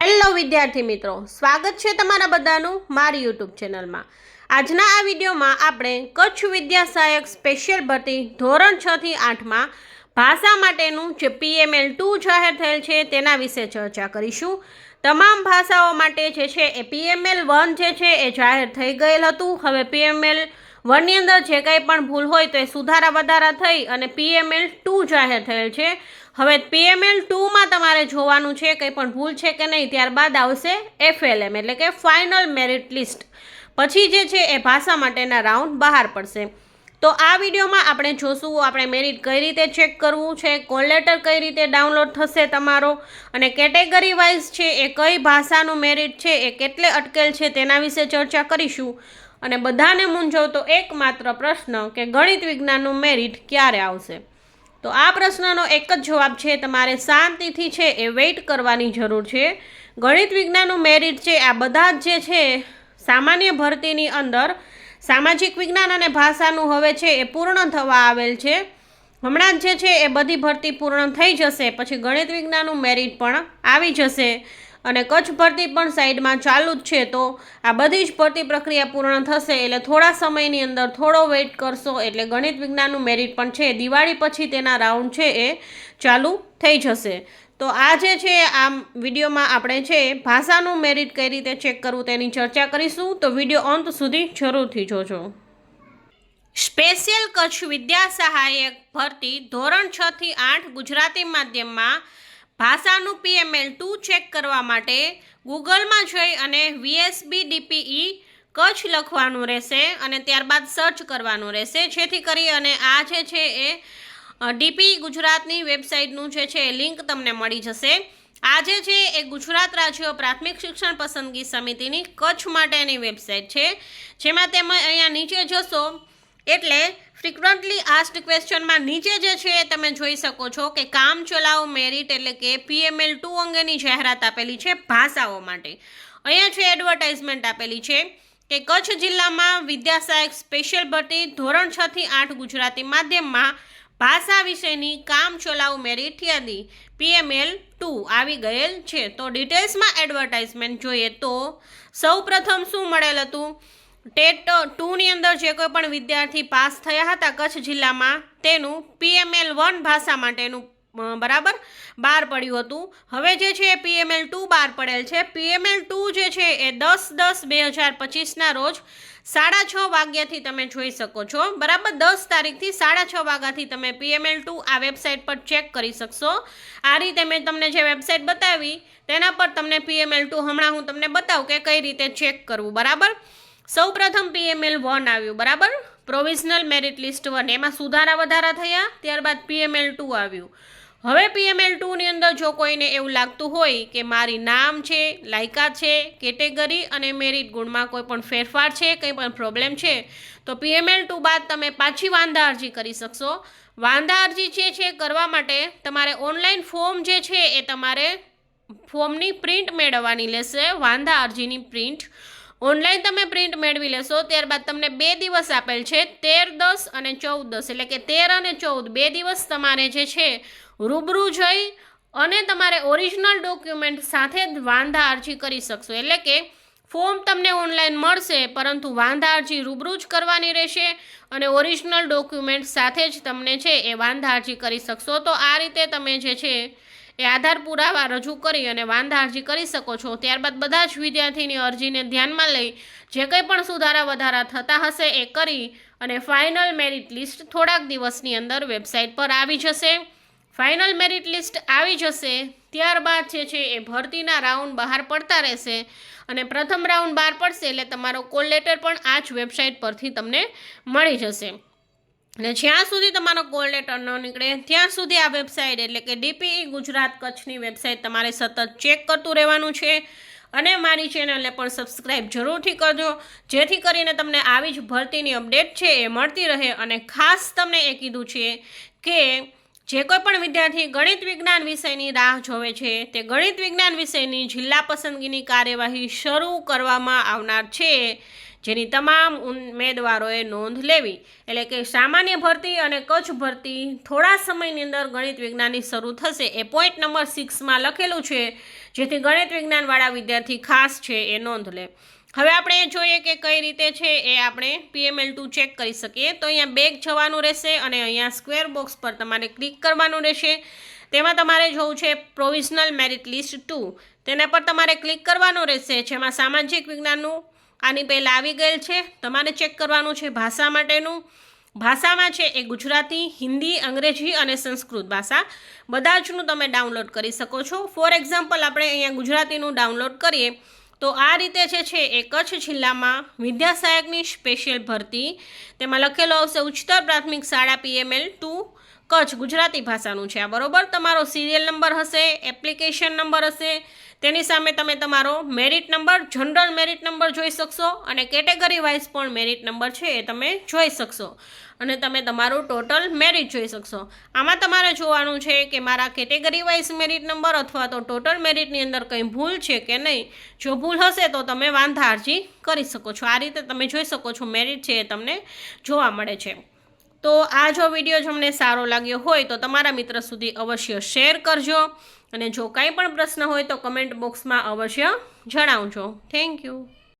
Hello વિદ્યાર્થી મિત્રો, સ્વાગત છે તમારા બધાનું મારી યુટ્યુબ ચેનલમાં। આજના આ વિડીયોમાં આપણે કચ્છ વિદ્યા સહાયક સ્પેશિયલ ભરતી ધોરણ 6 થી 8માં ભાષા માટેનું જે PML2 જાહેર થયેલ છે તેના વિશે ચર્ચા કરીશું। તમામ ભાષાઓ માટે જે છે એ PML1 જે છે એ જાહેર થઈ ગયેલ હતું। હવે PML1 ની અંદર જે કંઈ પણ ભૂલ હોય તો એ સુધારા વધારા થઈ અને PML2 જાહેર થયેલ છે। હવે PML2માં તમારે જોવાનું છે કંઈ પણ ભૂલ છે કે નહીં, ત્યારબાદ આવશે FLM એટલે કે ફાઇનલ મેરિટ લિસ્ટ। પછી જે છે એ ભાષા માટેના રાઉન્ડ બહાર પડશે। તો આ વિડીયોમાં આપણે જોશું આપણે મેરિટ કઈ રીતે ચેક કરવું છે, કોલ લેટર કઈ રીતે ડાઉનલોડ થશે તમારો, અને કેટેગરી વાઇઝ છે એ કઈ ભાષાનું મેરિટ છે એ કેટલે અટકેલ છે તેના વિશે ચર્ચા કરીશું। અને બધાને મૂંઝવતો એકમાત્ર પ્રશ્ન કે ગણિત વિજ્ઞાનનું મેરિટ ક્યારે આવશે, તો આ પ્રશ્નનો એક જ જવાબ છે, તમારે શાંતિથી છે એ વેઇટ કરવાની જરૂર છે। ગણિત વિજ્ઞાનનું મેરિટ છે આ બધા જ જે છે સામાન્ય ભરતીની અંદર સામાજિક વિજ્ઞાન અને ભાષાનું હવે છે એ પૂર્ણ થવા આવેલ છે। હમણાં જ જે છે એ બધી ભરતી પૂર્ણ થઈ જશે, પછી ગણિત વિજ્ઞાનનું મેરિટ પણ આવી જશે અને કચ્છ ભરતી પણ સાઈડમાં ચાલુ જ છે। તો આ બધી જ ભરતી પ્રક્રિયા પૂર્ણ થશે એટલે થોડા સમયની અંદર થોડો વેઇટ કરશો એટલે ગણિત વિજ્ઞાનનું મેરિટ પણ છે દિવાળી પછી તેના રાઉન્ડ છે એ ચાલુ થઈ જશે। તો આ જે છે આ વિડીયોમાં આપણે છે ભાષાનું મેરિટ કઈ રીતે ચેક કરવું તેની ચર્ચા કરીશું, તો વિડીયો અંત સુધી જરૂરથી જોજો। સ્પેશિયલ કચ્છ વિદ્યા સહાયક ભરતી ધોરણ 6 થી 8 ગુજરાતી માધ્યમમાં ભાષાનું PML2 ચેક કરવા માટે ગૂગલમાં જઈ અને VSBDPE કચ્છ લખવાનું રહેશે અને ત્યારબાદ સર્ચ કરવાનું રહેશે, જેથી કરી અને આ જે છે એ DPE ગુજરાતની વેબસાઇટનું જે છે એ લિંક તમને મળી જશે। આ જે છે એ ગુજરાત રાજ્ય પ્રાથમિક શિક્ષણ પસંદગી સમિતિની કચ્છ માટેની વેબસાઇટ છે, જેમાં તમે અહીંયા નીચે જશો એટલે ફ્રિકવન્ટલી આસ્ક્ડ ક્વેશ્ચનમાં નીચે જે છે તમે જોઈ શકો છો કે કામ ચલાઉ મેરિટ એટલે કે PML2 અંગેની જાહેરાત આપેલી છે ભાષાઓ માટે। અહીંયા છે એડવર્ટાઇઝમેન્ટ આપેલી છે કે કચ્છ જિલ્લામાં વિદ્યા સહાયક સ્પેશિયલ ભરતી ધોરણ 6 થી 8 ગુજરાતી માધ્યમમાં ભાષા વિષયની કામ ચલાઉ મેરિટ યાદી PML2 આવી ગયેલ છે। તો ડિટેલ્સમાં એડવર્ટાઇઝમેન્ટ જોઈએ તો સૌ પ્રથમ શું મળેલ હતું, ટેટ 2 ની અંદર જે કોઈ પણ વિદ્યાર્થી પાસ થયા હતા કચ્છ જિલ્લામાં તેનું PML1 ભાષા માટેનું બરાબર બહાર પડ્યું હતું। હવે જે છે PML2 બહાર પડેલ છે। PML2 જે છે એ 10/10/2025ના રોજ 6:30 વાગ્યાથી તમે જોઈ શકો છો, બરાબર 10 તારીખથી 6:30 વાગ્યાથી તમે PML2 આ વેબસાઇટ પર ચેક કરી શકશો। આ રીતે મેં તમને જે વેબસાઇટ બતાવી તેના પર તમને PML2 હમણાં હું તમને બતાવું કે કઈ રીતે ચેક કરવું, બરાબર। સૌ પ્રથમ PML1 આવ્યું, બરાબર, પ્રોવિઝનલ મેરિટ લિસ્ટ 1, એમાં સુધારા વધારા થયા, ત્યારબાદ PML2 આવ્યું। હવે PML2 ની અંદર જો કોઈને એવું લાગતું હોય કે મારી નામ છે, લાયકાત છે, કેટેગરી અને મેરિટ ગુણમાં કોઈ પણ ફેરફાર છે, કંઈ પણ પ્રોબ્લેમ છે, તો PML2 બાદ તમે પાછી વાંધા અરજી કરી શકશો। વાંધા અરજી જે છે કરવા માટે તમારે ઓનલાઈન ફોર્મ જે છે એ તમારે ફોર્મની પ્રિન્ટ મેળવવાની લેશે। વાંધા અરજીની પ્રિન્ટ ઓનલાઈન તમે પ્રિન્ટ મેળવી લેશો, ત્યારબાદ તમને 2 દિવસ આપેલ છે, 13/10 અને 14/10 એટલે કે 13 અને 14 2 દિવસ તમારે જે છે રૂબરૂ જઈ અને તમારે ઓરિજિનલ ડોક્યુમેન્ટ સાથે જ વાંધા અરજી કરી શકશો। એટલે કે ફોર્મ તમને ઓનલાઈન મળશે પરંતુ વાંધા અરજી રૂબરૂ જ કરવાની રહેશે અને ઓરિજિનલ ડોક્યુમેન્ટ સાથે જ તમને છે એ વાંધા અરજી કરી શકશો। તો આ રીતે તમે જે છે એ આધાર પુરાવા રજૂ કરી અને વાંધા અરજી કરી શકો છો। ત્યારબાદ બધા જ વિદ્યાર્થીની અરજીને ધ્યાનમાં લઈ જે કંઈ પણ સુધારા વધારા થતા હશે એ કરી અને ફાઇનલ મેરિટ લિસ્ટ થોડાક દિવસની અંદર વેબસાઇટ પર આવી જશે। ફાઇનલ મેરિટ લિસ્ટ આવી જશે ત્યારબાદ જે છે એ ભરતીના રાઉન્ડ બહાર પડતા રહેશે અને પ્રથમ રાઉન્ડ બહાર પડશે એટલે તમારો કોલ લેટર પણ આ જ વેબસાઇટ પરથી તમને મળી જશે। અને જ્યાં સુધી તમારો કોલ લેટર ન નીકળે ત્યાં સુધી આ વેબસાઇટ એટલે કે DPE ગુજરાત કચ્છની વેબસાઇટ તમારે સતત ચેક કરતું રહેવાનું છે અને મારી ચેનલને પણ સબસ્ક્રાઈબ જરૂરથી કરજો, જેથી કરીને તમને આવી જ ભરતીની અપડેટ છે એ મળતી રહે। અને ખાસ તમને એ કીધું છે કે જે કોઈ પણ વિદ્યાર્થી ગણિત વિજ્ઞાન વિષયની રાહ જોવે છે તે ગણિત વિજ્ઞાન વિષયની જિલ્લા પસંદગીની કાર્યવાહી શરૂ કરવામાં આવનાર છે, જેની તમામ ઉમેદવારોએ નોંધ લેવી। એટલે કે સામાન્ય ભરતી અને કચ્છ ભરતી થોડા સમયની અંદર ગણિત વિજ્ઞાનની શરૂ થશે, એ પોઈન્ટ નંબર 6માં લખેલું છે, જેથી ગણિત વિજ્ઞાનવાળા વિદ્યાર્થી ખાસ છે એ નોંધ લે. હવે આપણે એ જોઈએ કે કઈ રીતે છે એ આપણે PML2 ચેક કરી શકીએ. તો અહીંયા બેક જવાનું રહેશે અને અહીંયા સ્ક્વેર બોક્સ પર તમારે ક્લિક કરવાનું રહેશે. તેમાં તમારે જોવું છે પ્રોવિઝનલ મેરિટ લિસ્ટ 2, તેના પર તમારે ક્લિક કરવાનું રહેશે, જેમાં સામાજિક વિજ્ઞાનનું આની પહેલાં આવી ગયેલ છે. તમારે ચેક કરવાનું છે ભાષા માટેનું. ભાષામાં છે એ ગુજરાતી, હિન્દી, અંગ્રેજી અને સંસ્કૃત ભાષા બધા જનું તમે ડાઉનલોડ કરી શકો છો. ફોર એક્ઝામ્પલ આપણે અહીંયા ગુજરાતીનું ડાઉનલોડ કરીએ તો આ રીતે છે એ કચ્છ જિલ્લામાં વિદ્યા સહાયકની સ્પેશિયલ ભરતી, તેમાં લખેલો આવશે ઉચ્ચતર પ્રાથમિક શાળા PML2 કચ્છ ગુજરાતી ભાષાનું છે. આ બરોબર તમારો સિરિયલ નંબર હશે, એપ્લિકેશન નંબર હશે, તેની સામે તમે તમારો merit number, general merit number જોઈ શકશો અને કેટેગરી વાઇઝ પણ મેરિટ નંબર છે એ તમે જોઈ શકશો અને તમે તમારું ટોટલ મેરિટ જોઈ શકશો. આમાં તમારે જોવાનું છે કે મારા કેટેગરી વાઇઝ મેરિટ નંબર અથવા તો ટોટલ મેરિટની અંદર કંઈ ભૂલ છે કે નહીં. જો ભૂલ હશે તો તમે વાંધા અરજી કરી શકો છો. આ રીતે તમે જોઈ શકો છો મેરિટ છે એ તમને જોવા મળે છે. તો આ જો વિડીયો તમને સારો લાગ્યો હોય તો તમારા મિત્ર સુધી અવશ્ય શેર કરજો અને જો કાંઈ પણ પ્રશ્ન હોય તો કમેન્ટ બોક્સમાં અવશ્ય જણાવજો. Thank you.